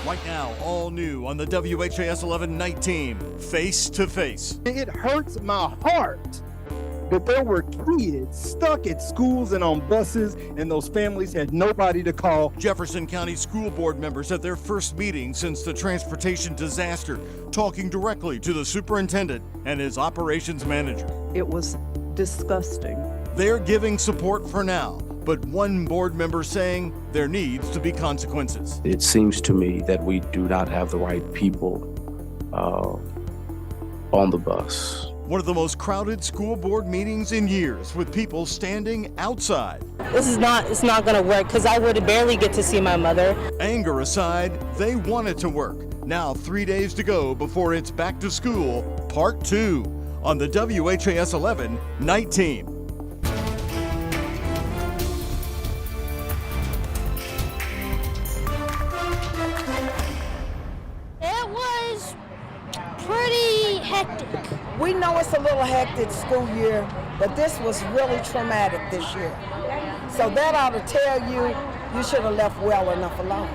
Right now, all new on the WHAS11 night team, Face to Face. It hurts my heart that there were kids stuck at schools and on buses, and those families had nobody to call. Jefferson County School Board members at their first meeting since the transportation disaster, talking directly to the superintendent and his operations manager. It was disgusting. They're giving support for now, but one board member saying there needs to be consequences. It seems to me that we do not have the right people on the bus. One of the most crowded school board meetings in years, with people standing outside. It's not gonna work because I would barely get to see my mother. Anger aside, they want it to work. Now 3 days to go before it's back to school, part 2, on the WHAS 11 night team. It was pretty hectic. We know it's a little hectic school year, but this was really traumatic this year. So that ought to tell you, you should have left well enough alone.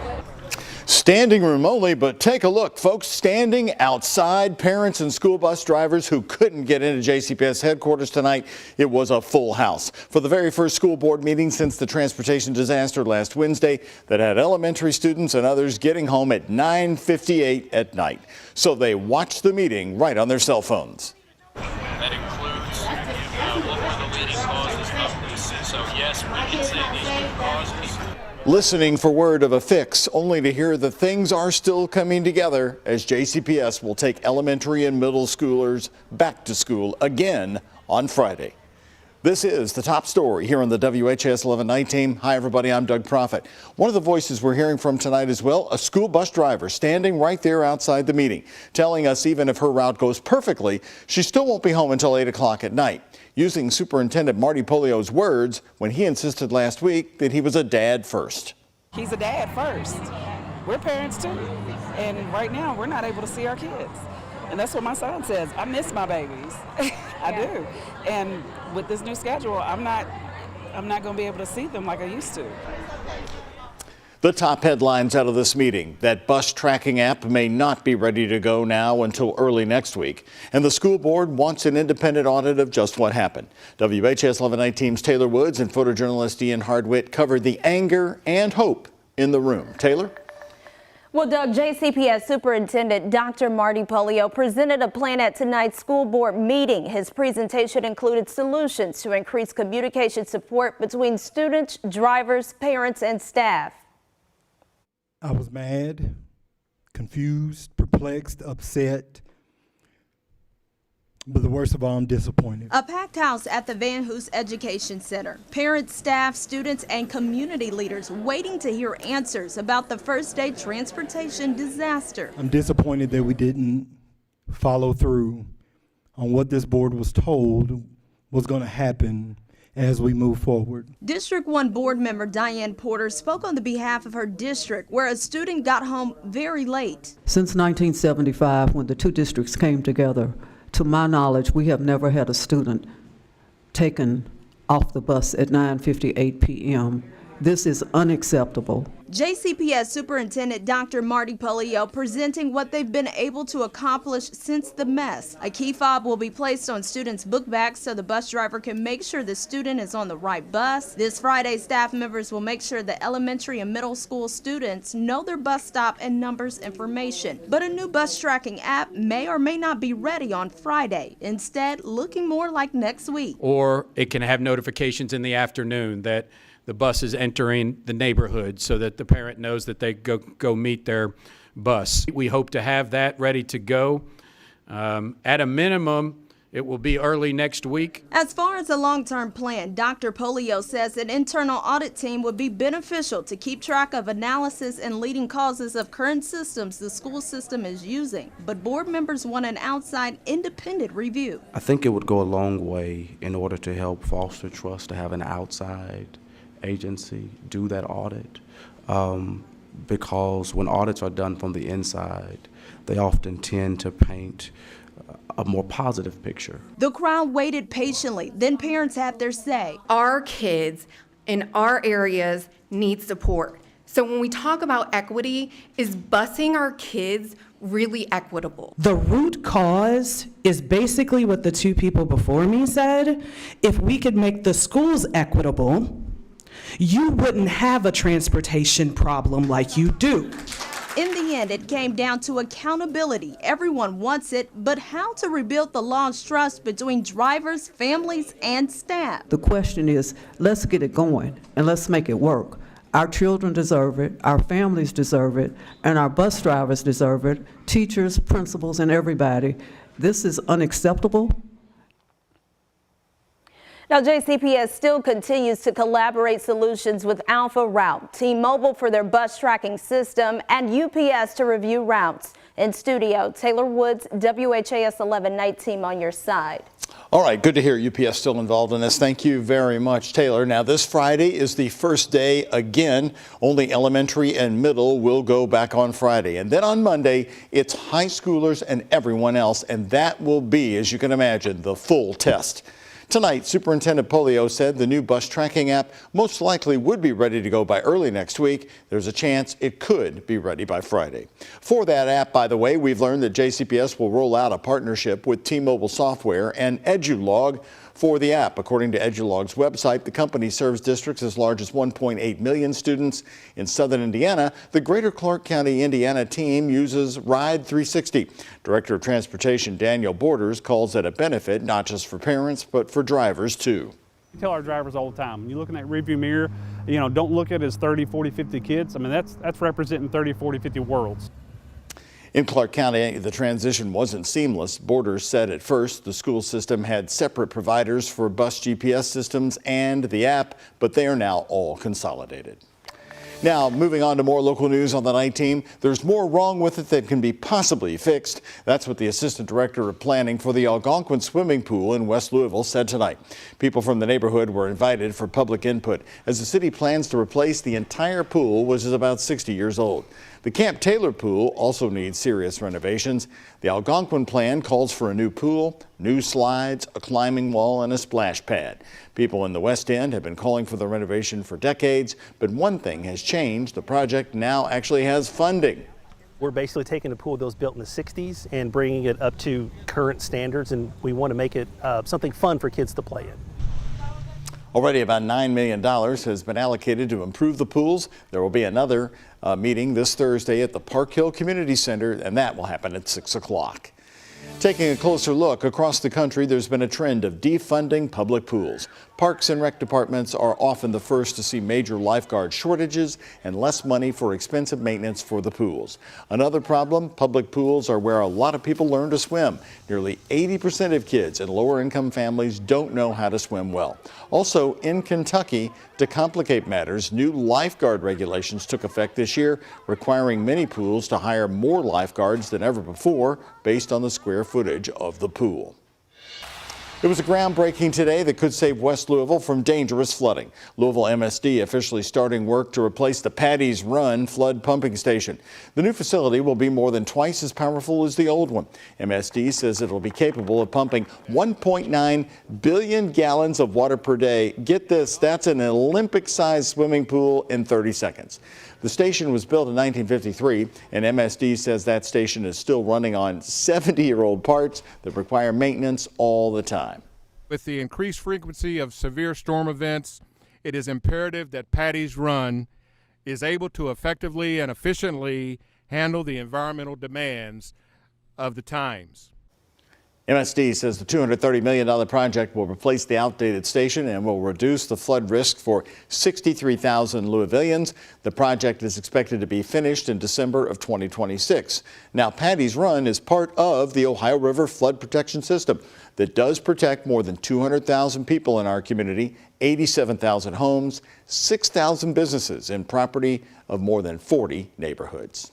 Standing room only, but take a look, folks. Standing outside, parents and school bus drivers who couldn't get into JCPS headquarters tonight. It was a full house for the very first school board meeting since the transportation disaster last Wednesday that had elementary students and others getting home at 9:58 at night. So they watched the meeting right on their cell phones. That includes what were the leading causes of this. So yes, we can say these root causes. Listening for word of a fix, only to hear that things are still coming together as JCPS will take elementary and middle schoolers back to school again on Friday. This is the top story here on the WHAS 11 night team. Hi, everybody. I'm Doug Proffitt. One of the voices we're hearing from tonight as well, a school bus driver standing right there outside the meeting, telling us even if her route goes perfectly, she still won't be home until 8 o'clock at night. Using Superintendent Marty Polio's words when he insisted last week that he was a dad first. He's a dad first. We're parents too. And right now we're not able to see our kids. And that's what my son says. I miss my babies. I do. And with this new schedule, I'm not going to be able to see them like I used to. The top headlines out of this meeting: that bus tracking app may not be ready to go now until early next week. And the school board wants an independent audit of just what happened. WHAS 11 night team's Taylor Woods and photojournalist Ian Hardwitt covered the anger and hope in the room. Taylor? Well, Doug, JCPS Superintendent Dr. Marty Polio presented a plan at tonight's school board meeting. His presentation included solutions to increase communication support between students, drivers, parents, and staff. I was mad, confused, perplexed, upset, but the worst of all, I'm disappointed. A packed house at the Van Hoos Education Center. Parents, staff, students, and community leaders waiting to hear answers about the first day transportation disaster. I'm disappointed that we didn't follow through on what this board was told was going to happen as we move forward. District 1 board member Diane Porter spoke on the behalf of her district, where a student got home very late. Since 1975, when the two districts came together, to my knowledge, we have never had a student taken off the bus at 9:58 p.m. This is unacceptable. JCPS Superintendent Dr. Marty Polio presenting what they've been able to accomplish since the mess. A key fob will be placed on students' book bags so the bus driver can make sure the student is on the right bus. This Friday, staff members will make sure the elementary and middle school students know their bus stop and numbers information. But a new bus tracking app may or may not be ready on Friday, instead looking more like next week. Or it can have notifications in the afternoon that the bus is entering the neighborhood so that the parent knows that they go meet their bus. We hope to have that ready to go. At a minimum, it will be early next week. As far as a long-term plan, Dr. Polio says an internal audit team would be beneficial to keep track of analysis and leading causes of current systems the school system is using. But board members want an outside independent review. I think it would go a long way in order to help foster trust to have an outside agency do that audit, because when audits are done from the inside, they often tend to paint a more positive picture. The crowd waited patiently, then parents had their say. Our kids in our areas need support. So when we talk about equity, is busing our kids really equitable? The root cause is basically what the two people before me said. If we could make the schools equitable, you wouldn't have a transportation problem like you do. In the end, it came down to accountability. Everyone wants it, but how to rebuild the lost trust between drivers, families, and staff? The question is, let's get it going and let's make it work. Our children deserve it, our families deserve it, and our bus drivers deserve it, teachers, principals, and everybody. This is unacceptable. Now, JCPS still continues to collaborate solutions with Alpha Route, T-Mobile for their bus tracking system, and UPS to review routes. In studio, Taylor Woods, WHAS11 Night Team on your side. All right, good to hear UPS still involved in this. Thank you very much, Taylor. Now, this Friday is the first day again. Only elementary and middle will go back on Friday. And then on Monday, it's high schoolers and everyone else. And that will be, as you can imagine, the full test. Tonight, Superintendent Polio said the new bus tracking app most likely would be ready to go by early next week. There's a chance it could be ready by Friday. For that app, by the way, we've learned that JCPS will roll out a partnership with T-Mobile Software and EduLog for the app. According to EduLog's website, the company serves districts as large as 1.8 million students in southern Indiana. The Greater Clark County, Indiana team uses Ride 360. Director of Transportation Daniel Borders calls it a benefit not just for parents, but for drivers too. We tell our drivers all the time, when you look in that rearview mirror, don't look at it as 30, 40, 50 kids. I mean, that's representing 30, 40, 50 worlds. In Clark County, the transition wasn't seamless. Borders said at first the school system had separate providers for bus GPS systems and the app, but they are now all consolidated. Now, moving on to more local news on the night team. There's more wrong with it than can be possibly fixed. That's what the Assistant Director of Planning for the Algonquin Swimming Pool in West Louisville said tonight. People from the neighborhood were invited for public input as the city plans to replace the entire pool, which is about 60 years old. The Camp Taylor pool also needs serious renovations. The Algonquin plan calls for a new pool, new slides, a climbing wall, and a splash pad. People in the West End have been calling for the renovation for decades, but one thing has changed. The project now actually has funding. We're basically taking a pool that was built in the 60s and bringing it up to current standards, and we want to make it something fun for kids to play in. Already about $9 million has been allocated to improve the pools. There will be another meeting this Thursday at the Park Hill Community Center, and that will happen at 6 o'clock. Taking a closer look, across the country, there's been a trend of defunding public pools. Parks and rec departments are often the first to see major lifeguard shortages and less money for expensive maintenance for the pools. Another problem, public pools are where a lot of people learn to swim. Nearly 80% of kids in lower income families don't know how to swim well. Also in Kentucky, to complicate matters, new lifeguard regulations took effect this year, requiring many pools to hire more lifeguards than ever before based on the square footage of the pool. It was a groundbreaking today that could save West Louisville from dangerous flooding. Louisville MSD officially starting work to replace the Patty's Run flood pumping station. The new facility will be more than twice as powerful as the old one. MSD says it will be capable of pumping 1.9 billion gallons of water per day. Get this, that's an Olympic-sized swimming pool in 30 seconds. The station was built in 1953, and MSD says that station is still running on 70-year-old parts that require maintenance all the time. With the increased frequency of severe storm events, it is imperative that Patty's Run is able to effectively and efficiently handle the environmental demands of the times. MSD says the $230 million project will replace the outdated station and will reduce the flood risk for 63,000 Louisvillians. The project is expected to be finished in December of 2026. Now, Patty's Run is part of the Ohio River Flood Protection System that does protect more than 200,000 people in our community, 87,000 homes, 6,000 businesses, and property of more than 40 neighborhoods.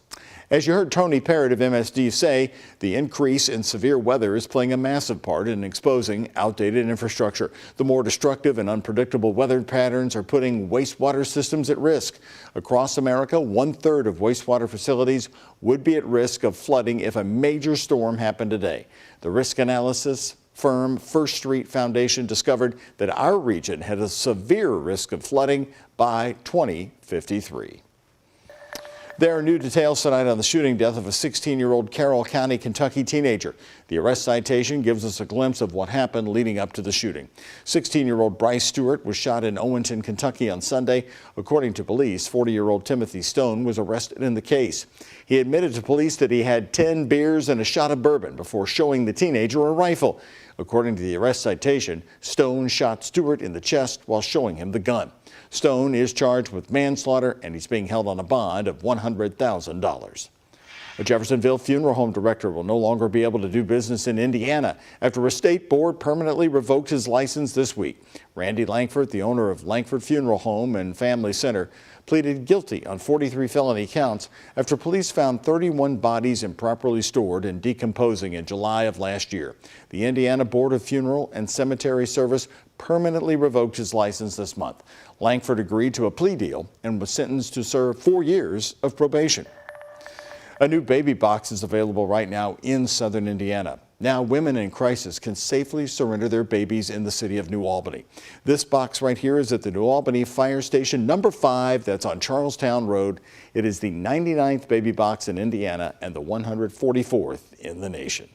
As you heard Tony Parrott of MSD say, the increase in severe weather is playing a massive part in exposing outdated infrastructure. The more destructive and unpredictable weather patterns are putting wastewater systems at risk. Across America, 1/3 of wastewater facilities would be at risk of flooding if a major storm happened today. The risk analysis firm First Street Foundation discovered that our region had a severe risk of flooding by 2053. There are new details tonight on the shooting death of a 16-year-old Carroll County, Kentucky teenager. The arrest citation gives us a glimpse of what happened leading up to the shooting. 16-year-old Bryce Stewart was shot in Owenton, Kentucky on Sunday. According to police, 40-year-old Timothy Stone was arrested in the case. He admitted to police that he had 10 beers and a shot of bourbon before showing the teenager a rifle. According to the arrest citation, Stone shot Stewart in the chest while showing him the gun. Stone is charged with manslaughter and he's being held on a bond of $100,000. A Jeffersonville funeral home director will no longer be able to do business in Indiana after a state board permanently revoked his license this week. Randy Langford, the owner of Langford Funeral Home and Family Center, pleaded guilty on 43 felony counts after police found 31 bodies improperly stored and decomposing in July of last year. The Indiana Board of Funeral and Cemetery Service permanently revoked his license this month. Langford agreed to a plea deal and was sentenced to serve 4 years of probation. A new baby box is available right now in southern Indiana. Now women in crisis can safely surrender their babies in the city of New Albany. This box right here is at the New Albany Fire Station number 5, that's on Charlestown Road. It is the 99th baby box in Indiana and the 144th in the nation.